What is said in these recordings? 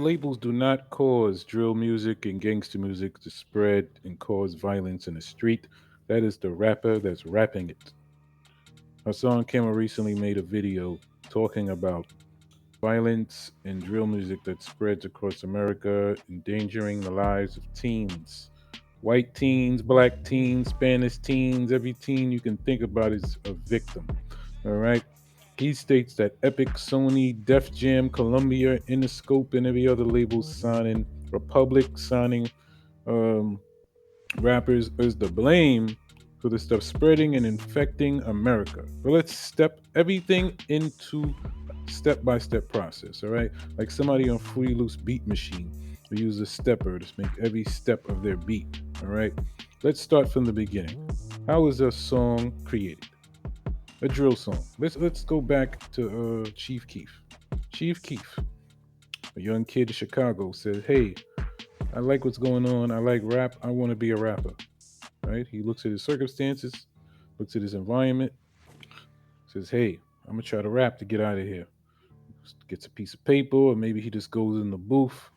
Labels do not cause drill music and gangster music to spread and cause violence in the street. That is the rapper that's rapping it. Hassan Campbell recently made a video talking about violence and drill music that spreads across America, endangering the lives of teens. White teens, black teens, Spanish teens, every teen you can think about is a victim. All right. He states that Epic, Sony, Def Jam, Columbia, Interscope, and every other label signing, Republic signing um, rappers is the blame for the stuff spreading and infecting America. But let's step everything into a step-by-step process, all right? Like somebody on Free Loose Beat Machine who use a stepper to make every step of their beat, all right? Let's start from the beginning. How is a song created? A drill song. Let's go back to Chief Keef. Chief Keef, a young kid in Chicago, said, "Hey, I like what's going on. I like rap. I want to be a rapper." Right? He looks at his circumstances, looks at his environment, says, "Hey, I'm gonna try to rap to get out of here." Gets a piece of paper, or maybe he just goes in the booth.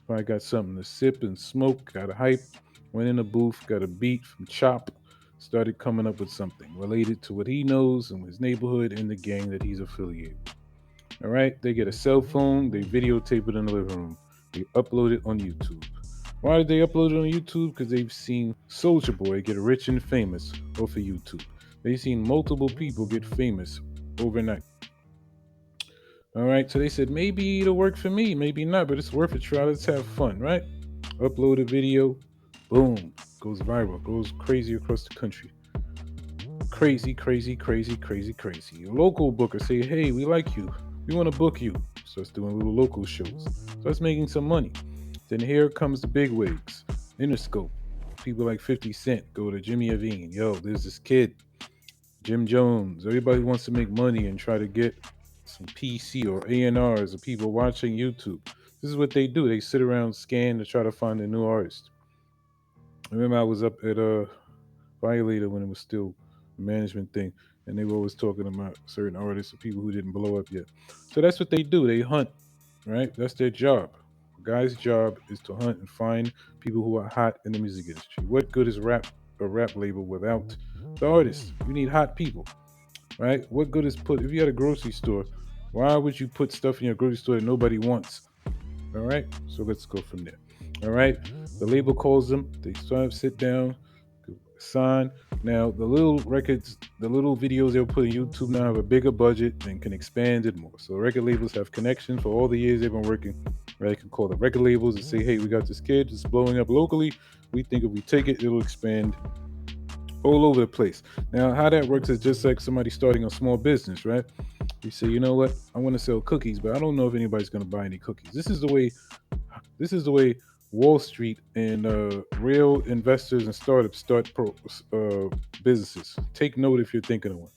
Probably got something to sip and smoke. Got a hype. Went in the booth, got a beat from Chop. Started coming up with something related to what he knows and his neighborhood and the gang that he's affiliated. All right, they get a cell phone, they videotape it in the living room, they upload it on YouTube. Why did they upload it on YouTube? Because they've seen Soldier Boy get rich and famous off of YouTube. They've seen multiple people get famous overnight. All right, so they said maybe it'll work for me, maybe not, but it's worth a try. Let's have fun, right? Upload a video, boom, goes viral, goes crazy across the country. Crazy, crazy, crazy, crazy, crazy. A local booker say, "Hey, we like you. We want to book you." Starts doing little local shows. Starts making some money. Then here comes the big wigs. Interscope. People like 50 Cent go to Jimmy Iovine. Yo, there's this kid, Jim Jones. Everybody wants to make money and try to get some PC or A&Rs or people watching YouTube. This is what they do. They sit around, scan to try to find a new artist. I remember I was up at Violator when it was still a management thing, and they were always talking about certain artists or people who didn't blow up yet. So that's what they do. They hunt, right? That's their job. A guy's job is to hunt and find people who are hot in the music industry. What good is a rap label without the artist? You need hot people, right? What good is put if you had a grocery store? Why would you put stuff in your grocery store that nobody wants? All right, so let's go from there. All right, the label calls them. They sort of sit down, sign. Now the little records, the little videos they'll put on YouTube now have a bigger budget and can expand it more. So record labels have connections for all the years they've been working. Right, they can call the record labels and say, "Hey, we got this kid. It's blowing up locally. We think if we take it, it'll expand all over the place." Now, how that works is just like somebody starting a small business, right? You say, "You know what? I want to sell cookies, but I don't know if anybody's going to buy any cookies." This is the way Wall Street and real investors and startups start businesses. Take note if you're thinking of one.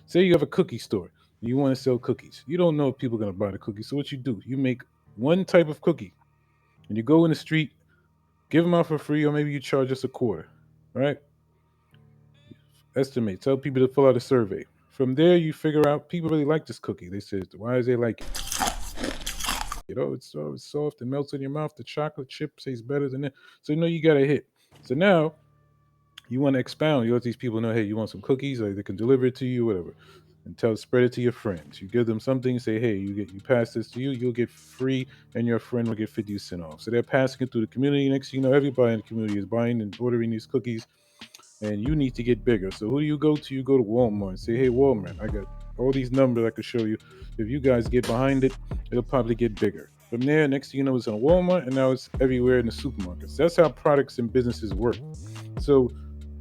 Say you have a cookie store. You want to sell cookies. You don't know if people are going to buy the cookies. So what you do, you make one type of cookie and you go in the street, give them out for free, or maybe you charge just a quarter. Right? Estimate. Tell people to fill out a survey. From there, you figure out people really like this cookie. They say, "Why does they like it?" It's soft and melts in your mouth. The chocolate chip tastes better than it. So you know you got a hit. So now you want to expound. You let these people know, hey, you want some cookies, or they can deliver it to you, whatever. And spread it to your friends. You give them something, say, hey, you pass this to you, you'll get free, and your friend will get 50% off. So they're passing it through the community. Next thing you know, everybody in the community is buying and ordering these cookies, and you need to get bigger. So who do you go to? You go to Walmart and say, hey, Walmart, I got all these numbers I could show you. If you guys get behind it, it'll probably get bigger. From there, next thing you know, it's on Walmart, and now it's everywhere in the supermarkets. That's how products and businesses work. So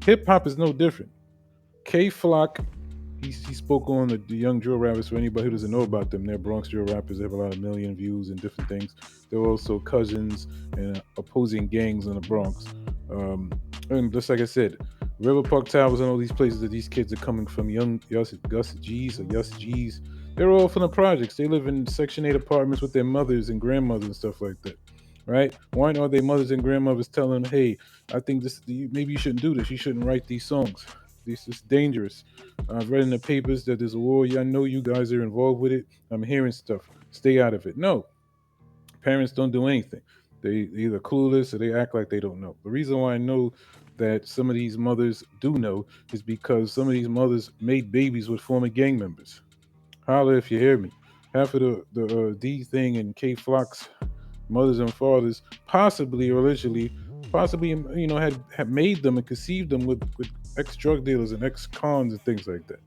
hip hop is no different. K Flock, he spoke on the young drill rappers. For anybody who doesn't know about them, they're Bronx drill rappers. They have a lot of million views and different things. They're also cousins and opposing gangs in the Bronx. And just like I said, River Park Towers and all these places that these kids are coming from, young Gus G's or Yus G's, they're all from the projects. They live in Section 8 apartments with their mothers and grandmothers and stuff like that. Right? Why aren't their mothers and grandmothers telling them, hey, I think maybe you shouldn't do this. You shouldn't write these songs. This is dangerous. I've read in the papers that there's a war. Yeah, I know you guys are involved with it. I'm hearing stuff. Stay out of it. No, Parents don't do anything. They either clueless or they act like they don't know. The reason why I know that some of these mothers do know is because some of these mothers made babies with former gang members. Holla if you hear me. Half of the D thing and K Flock's mothers and fathers, possibly originally, possibly had made them and conceived them with ex drug dealers and ex cons and things like that.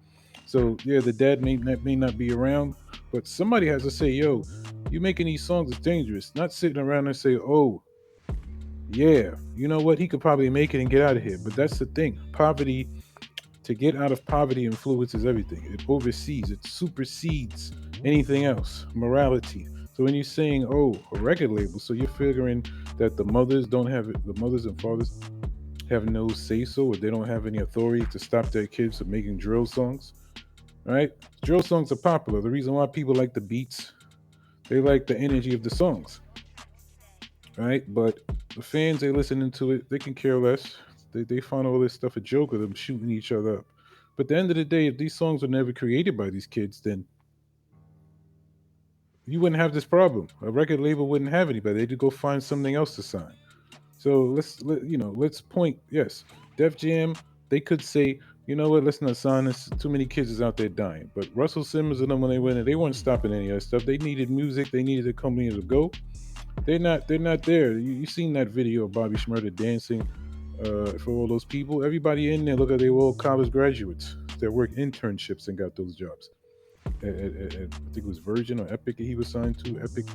So yeah, the dad may not be around, but somebody has to say, "Yo, you making these songs is dangerous." Not sitting around and say, "Oh, yeah, you know what? He could probably make it and get out of here." But that's the thing. Poverty, to get out of poverty, influences everything. It oversees, it supersedes anything else. Morality. So when you're saying, "Oh, a record label," so you're figuring that the mothers don't have it, the mothers and fathers have no say so, or they don't have any authority to stop their kids from making drill songs, right? Drill songs are popular. The reason why people like the beats, they like the energy of the songs, right? But the fans, they listening to it, they can care less. They find all this stuff a joke of them shooting each other up. But at the end of the day, if these songs were never created by these kids, then you wouldn't have this problem. A record label wouldn't have anybody. They'd go find something else to sign. So let's point. Yes, Def Jam. They could say, you know what? Let's not sign this. Too many kids is out there dying. But Russell Simmons and them, when they went in, they weren't stopping any of that stuff. They needed music. They needed a company to go. They're not there. You seen that video of Bobby Shmurda dancing for all those people? Everybody in there, look at they were all college graduates that work internships and got those jobs. I think it was Virgin or Epic he was signed to. Epic.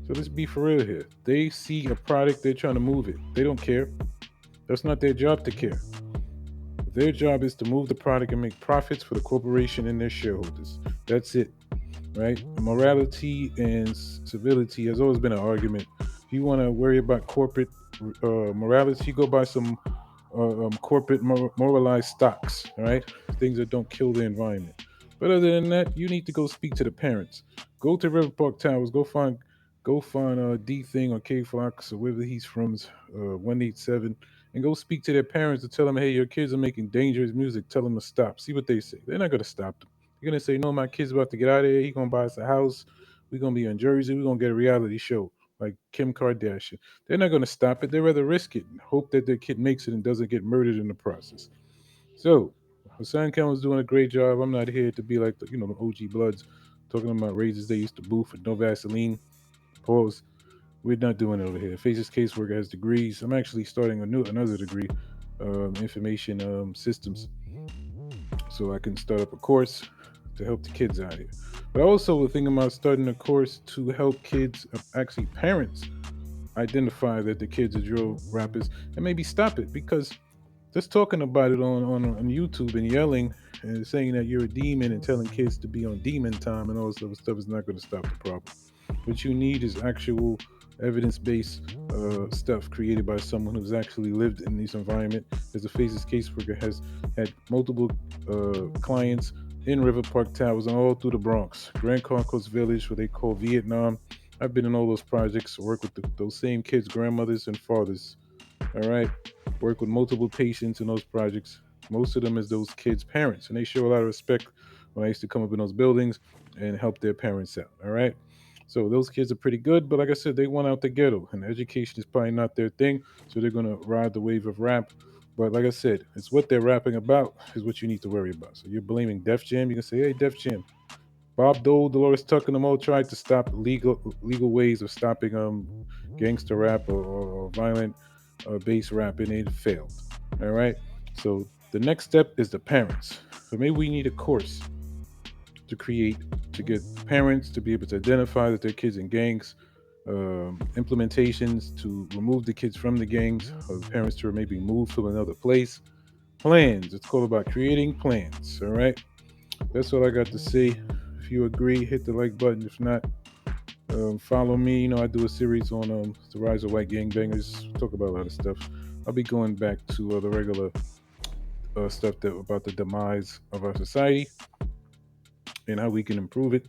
So let's be for real here. They see a product, they're trying to move it. They don't care. That's not their job to care. Their job is to move the product and make profits for the corporation and their shareholders. That's it, right? Morality and civility has always been an argument. If you want to worry about corporate morality, go buy some corporate moralized stocks, all right? Things that don't kill the environment. But other than that, you need to go speak to the parents. Go to River Park Towers. Go find D Thing or K Fox or wherever he's from, 187, and go speak to their parents and tell them, hey, your kids are making dangerous music. Tell them to stop. See what they say. They're not gonna stop them. They're gonna say, no, my kid's about to get out of here. He's gonna buy us a house. We're gonna be in Jersey. We're gonna get a reality show like Kim Kardashian. They're not gonna stop it. They'd rather risk it and hope that their kid makes it and doesn't get murdered in the process. So Hassan Campbell's doing a great job. I'm not here to be like the OG Bloods talking about razors they used to boo for no Vaseline. Pause. We're not doing it over here. Faces caseworker has degrees. I'm actually starting another degree, information systems, so I can start up a course to help the kids out here. But I also was thinking about starting a course to help kids, actually parents, identify that the kids are drill rappers and maybe stop it, because just talking about it on YouTube and yelling and saying that you're a demon and telling kids to be on demon time and all this other stuff is not going to stop the problem. What you need is actual evidence-based stuff created by someone who's actually lived in this environment. As a Faces caseworker has had multiple clients in River Park Towers and all through the Bronx, Grand Concourse Village, what they call Vietnam. I've been in all those projects, work with those same kids' grandmothers and fathers. All right, work with multiple patients in those projects. Most of them is those kids' parents, and they show a lot of respect when I used to come up in those buildings and help their parents out. All right. So those kids are pretty good, but like I said, they want out the ghetto, and education is probably not their thing. So they're gonna ride the wave of rap. But like I said, it's what they're rapping about is what you need to worry about. So you're blaming Def Jam. You can say, "Hey, Def Jam, Bob Dole, Dolores Tucker, and them all tried to stop legal ways of stopping gangster rap or violent bass rap, and it failed. All right. So the next step is the parents. So maybe we need a course to create to get parents to be able to identify that their kids in gangs, implementations to remove the kids from the gangs, or the parents to maybe move to another place. Plans. It's called about creating plans. All right. That's all I got to say. If you agree, hit the like button. If not, follow me. I do a series on the rise of white gangbangers. Talk about a lot of stuff. I'll be going back to the regular stuff about the demise of our society and how we can improve it.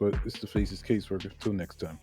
But it's the Faces caseworker. Till next time.